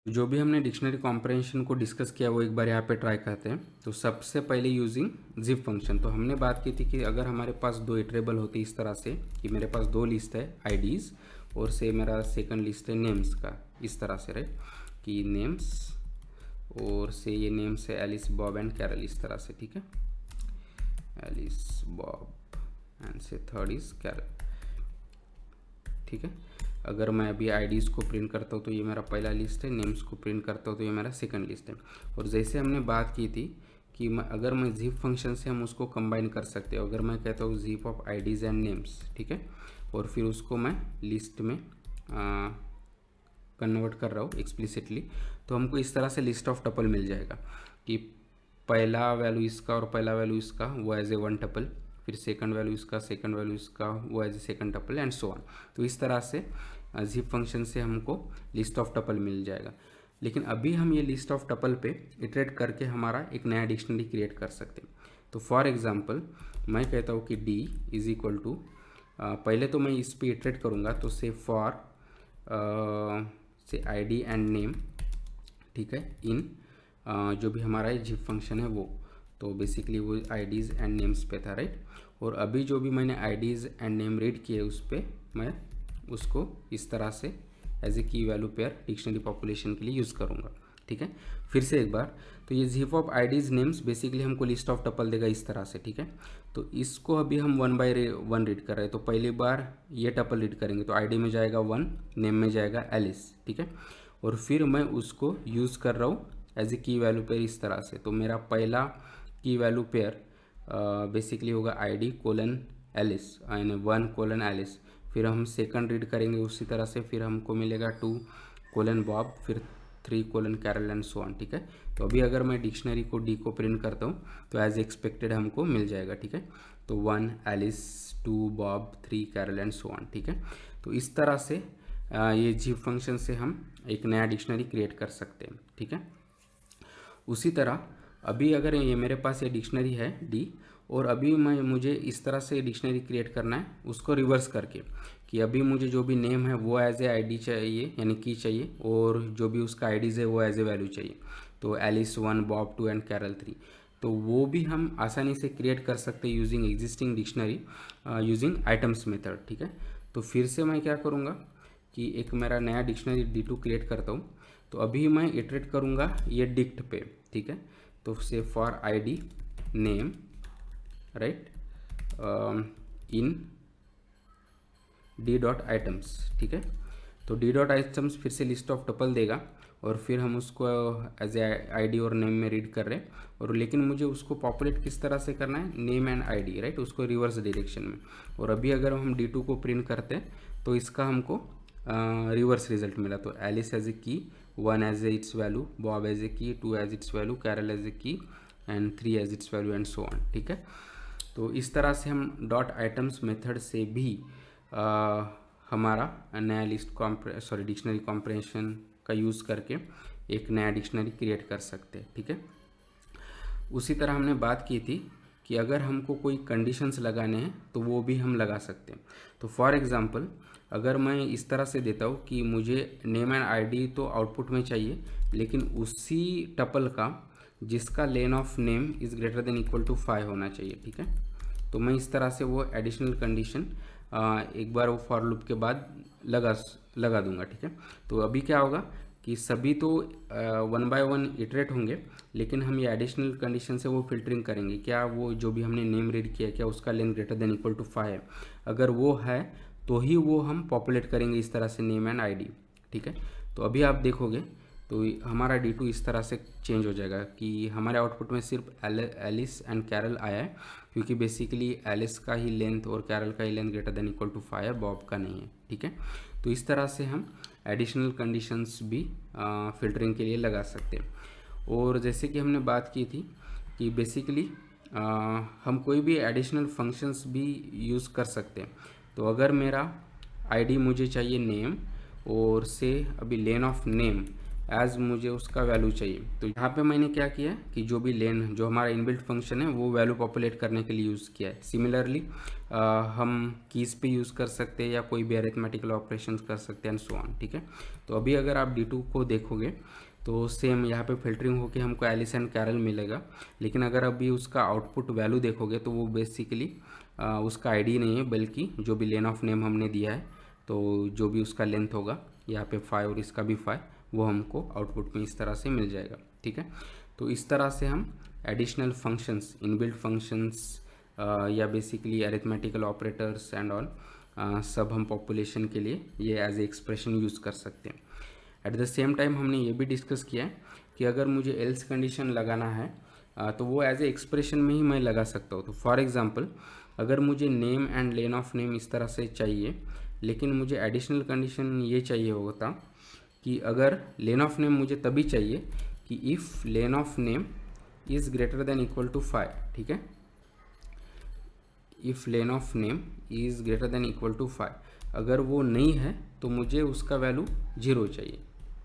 जो भी हमने डिक्शनरी कॉम्प्रहेंशन को डिस्कस किया वो एक बार यहाँ पे ट्राई करते हैं। तो सबसे पहले यूजिंग जिप फंक्शन, तो हमने बात की थी कि अगर हमारे पास दो इटरेबल होते इस तरह से कि मेरे पास दो लिस्ट है आईडीज़ और से मेरा सेकंड लिस्ट है नेम्स का, इस तरह से राइट कि नेम्स और से ये नेम्स है एलिस बॉब एंड कैरल, इस तरह से, ठीक है, एलिस बॉब एंड से थर्ड इज कैरल, ठीक है। अगर मैं अभी आईडीज़ को प्रिंट करता हूँ तो ये मेरा पहला लिस्ट है, नेम्स को प्रिंट करता हूँ तो ये मेरा सेकंड लिस्ट है। और जैसे हमने बात की थी कि अगर मैं जिप फंक्शन से हम उसको कंबाइन कर सकते हैं, अगर मैं कहता हूँ zip of IDs and names, ठीक है, और फिर उसको मैं लिस्ट में कन्वर्ट कर रहा हूँ एक्सप्लिसिटली, तो हमको इस तरह से लिस्ट ऑफ टपल मिल जाएगा कि पहला वैल्यू इसका और पहला वैल्यू इसका वो एज ए वन टपल, फिर सेकंड वैल्यू इसका, सेकंड वैल्यू इसका वो as a second tuple and so on. तो इस तरह से जिप फंक्शन से हमको लिस्ट ऑफ टपल मिल जाएगा। लेकिन अभी हम ये लिस्ट ऑफ टपल पे इटरेट करके हमारा एक नया डिक्शनरी क्रिएट कर सकते हैं। तो फॉर एग्जांपल मैं कहता हूँ कि डी इज इक्वल टू, पहले तो मैं इस पे इटरेट करूँगा, तो से फॉर से आईडी एंड नेम, ठीक है, इन जो भी हमारा जिप फंक्शन है वो, तो बेसिकली वो आईडीज़ एंड नेम्स पे था राइट। और अभी जो भी मैंने आईडीज़ एंड नेम रीड किए उस पर मैं उसको इस तरह से एज ए की वैल्यू पेयर डिक्शनरी पॉपुलेशन के लिए यूज़ करूँगा, ठीक है। फिर से एक बार, तो ये zip of IDs names basically हमको लिस्ट ऑफ टपल देगा इस तरह से, ठीक है। तो इसको अभी हम 1 बाय 1 रीड कर रहे हैं, तो पहली बार ये टपल रीड करेंगे तो आईडी में जाएगा 1, नेम में जाएगा एलिस, ठीक है। और फिर मैं उसको यूज़ कर रहा हूँ एज ए की वैल्यू पेयर इस तरह से। तो मेरा पहला की वैल्यू पेयर बेसिकली होगा आईडी कोलन एलिस यानी 1 कोलन एलिस, फिर हम सेकंड रीड करेंगे उसी तरह से, फिर हमको मिलेगा 2 कोलन बॉब, फिर 3 colon Carol and so on, ठीक है। तो अभी अगर मैं डिक्शनरी को डी को प्रिंट करता हूँ तो एज एक्सपेक्टेड हमको मिल जाएगा, ठीक है। तो 1 Alice, 2 Bob, 3 Carol and so on, ठीक है। तो इस तरह से ये जिप फंक्शन से हम एक नया डिक्शनरी क्रिएट कर सकते हैं, ठीक है। उसी तरह अभी अगर ये मेरे पास ये डिक्शनरी है डी, और अभी मुझे इस तरह से डिक्शनरी क्रिएट करना है उसको रिवर्स करके, कि अभी मुझे जो भी नेम है वो एज ए आईडी चाहिए यानी की चाहिए, और जो भी उसका आईडीज़ है वो एज ए वैल्यू चाहिए। तो एलिस 1, बॉब 2 एंड कैरल 3, तो वो भी हम आसानी से क्रिएट कर सकते हैं using existing dictionary using items method, ठीक है। तो फिर से मैं क्या करूँगा कि एक मेरा नया डिक्शनरी D2 क्रिएट करता हूँ। तो अभी मैं इटरेट करूँगा ये डिक्ट पे, ठीक है। तो से for ID name right in D dot items, ठीक है। तो डी डॉट आइटम्स फिर से लिस्ट ऑफ टपल देगा और फिर हम उसको एज ए आईडी और नेम में रीड कर रहे हैं, और लेकिन मुझे उसको पॉपुलेट किस तरह से करना है, नेम एंड आईडी राइट, उसको रिवर्स डायरेक्शन में। और अभी अगर हम D2 को प्रिंट करते हैं तो इसका हमको रिवर्स रिजल्ट मिला। तो Alice as a key, 1 as a its value, Bob as a key, 2 as its value, Carol as a key and 3 as its value and so on, ठीक है। तो इस तरह से हम डॉट आइटम्स मेथड से भी हमारा नया डिक्शनरी कॉम्प्रहेंशन का यूज़ करके एक नया डिक्शनरी क्रिएट कर सकते हैं, ठीक है। उसी तरह हमने बात की थी कि अगर हमको कोई कंडीशंस लगाने हैं तो वो भी हम लगा सकते हैं। तो फॉर एग्जांपल अगर मैं इस तरह से देता हूँ कि मुझे नेम एंड आईडी तो आउटपुट में चाहिए, लेकिन उसी टपल का जिसका len of name is greater than equal to 5 होना चाहिए, ठीक है। तो मैं इस तरह से वो एडिशनल कंडीशन एक बार वो फॉर लूप के बाद लगा दूंगा, ठीक है। तो अभी क्या होगा कि सभी तो 1 बाय 1 इटरेट होंगे, लेकिन हम ये एडिशनल कंडीशन से वो फिल्टरिंग करेंगे, क्या वो जो भी हमने नेम रीड किया क्या उसका length greater than equal to 5 है। अगर वो है तो ही वो हम पॉपुलेट करेंगे इस तरह से नेम एंड आईडी, ठीक है। तो अभी आप देखोगे तो हमारा D2 इस तरह से चेंज हो जाएगा कि हमारे आउटपुट में सिर्फ एलिस एंड कैरल आया है, क्योंकि बेसिकली एलिस का ही लेंथ और कैरल का ही length greater than equal to 5 है, बॉब का नहीं है, ठीक है। तो इस तरह से हम एडिशनल कंडीशंस भी फिल्टरिंग के लिए लगा सकते हैं। और जैसे कि हमने बात की थी कि बेसिकली हम कोई भी एडिशनल फंक्शंस भी यूज़ कर सकते हैं। तो अगर मेरा आईडी मुझे चाहिए नेम, और से अभी लेन ऑफ नेम एज मुझे उसका वैल्यू चाहिए। तो यहाँ पे मैंने क्या किया कि जो भी लेन जो हमारा इनबिल्ट फंक्शन है वो वैल्यू पॉपुलेट करने के लिए यूज़ किया है। सिमिलरली हम कीज़ पे यूज़ कर सकते हैं या कोई भी अरिथमेटिकल ऑपरेशंस कर सकते हैं एंड सो ऑन, ठीक है। तो अभी अगर आप D2 को देखोगे तो सेम यहाँ पे फिल्टरिंग होके हमको एलिस एंड कैरल मिलेगा, लेकिन अगर अभी उसका आउटपुट वैल्यू देखोगे तो वो बेसिकली उसका आईडी नहीं है, बल्कि जो भी लेन ऑफ नेम हमने दिया है तो जो भी उसका लेंथ होगा यहाँ पे 5 और इसका भी 5, वो हमको आउटपुट में इस तरह से मिल जाएगा, ठीक है। तो इस तरह से हम एडिशनल फंक्शंस, इनबिल्ट फंक्शंस या basically arithmetical operators and all सब हम पॉपुलेशन के लिए ये एज ए एक्सप्रेशन यूज़ कर सकते हैं। एट द सेम टाइम हमने ये भी डिस्कस किया है कि अगर मुझे एल्स कंडीशन लगाना है तो वो एज ए एक्सप्रेशन में ही मैं लगा सकता हूँ। तो फॉर एग्जांपल अगर मुझे name and lane of name इस तरह से चाहिए, लेकिन मुझे एडिशनल कंडीशन ये चाहिए होता कि अगर लेन ऑफ नेम मुझे तभी चाहिए कि if len of name is greater than equal to 5, ठीक है। If len of name is greater than equal to 5, अगर वो नहीं है तो मुझे उसका वैल्यू 0 चाहिए,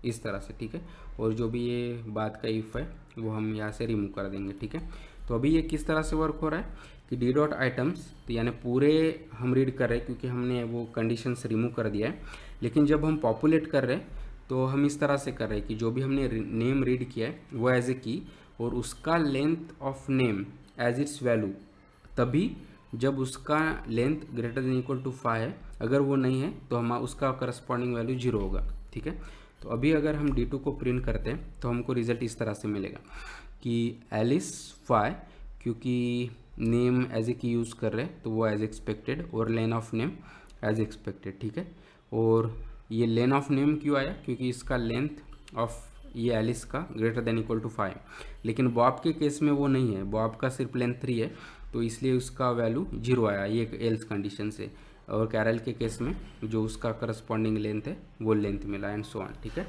इस तरह से, ठीक है। और जो भी ये बात का इफ़ है वो हम यहाँ से रिमूव कर देंगे, ठीक है। तो अभी ये किस तरह से वर्क हो रहा है कि डी डॉट आइटम्स, तो यानी पूरे हम रीड कर रहे हैं क्योंकि हमने वो कंडीशंस रिमूव कर दिया है, लेकिन जब हम पॉपुलेट कर रहे हैं तो हम इस तरह से कर रहे हैं कि जो भी हमने नेम रीड किया है वो एज ए की और उसका length of name as its value, तभी जब उसका length greater than equal to 5 है, अगर वो नहीं है तो हम उसका करस्पॉन्डिंग वैल्यू 0 होगा, ठीक है। तो अभी अगर हम D2 को प्रिंट करते हैं तो हमको रिजल्ट इस तरह से मिलेगा कि एलिस 5, क्योंकि नेम एज ए की यूज़ कर रहे हैं तो वो एज एक्सपेक्टेड, और लेन ऑफ नेम एज एक्सपेक्टेड, ठीक है। और ये लेन ऑफ नेम क्यों आया, क्योंकि इसका लेंथ ऑफ ये एलिस का ग्रेटर देन इक्वल टू 5, लेकिन बॉब के केस में वो नहीं है, बॉब का सिर्फ लेंथ 3 है, तो इसलिए उसका वैल्यू 0 आया ये एल्स कंडीशन से। और कैरल के केस में जो उसका करस्पॉन्डिंग लेंथ है वो लेंथ मिला एंड सो ऑन, ठीक है।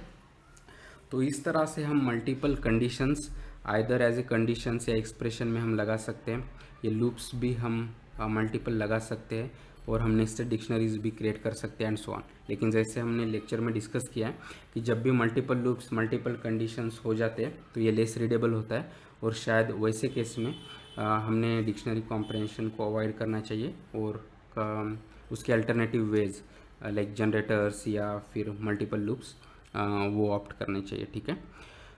तो इस तरह से हम multiple conditions either as a conditions या एक्सप्रेशन में हम लगा सकते हैं। ये लूप्स भी हम मल्टीपल लगा सकते हैं और हम नेस्टेड डिक्शनरीज भी क्रिएट कर सकते हैं एंड सो ऑन। लेकिन जैसे हमने लेक्चर में डिस्कस किया है कि जब भी मल्टीपल लूप्स मल्टीपल कंडीशंस हो जाते हैं तो ये लेस रीडेबल होता है, और शायद वैसे केस में हमने डिक्शनरी कॉम्प्रहेंशन को अवॉइड करना चाहिए और उसके अल्टरनेटिव वेज लाइक जनरेटर्स या फिर मल्टीपल लूप्स वो ऑप्ट करने चाहिए, ठीक है।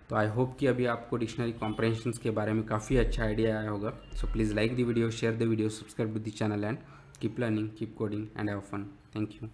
तो आई होप कि अभी आपको डिक्शनरी कॉम्प्रहेंशंस के बारे में काफ़ी अच्छा आइडिया आया होगा। So please like the video, share the video, subscribe to the channel and keep learning, keep coding and have fun. Thank you.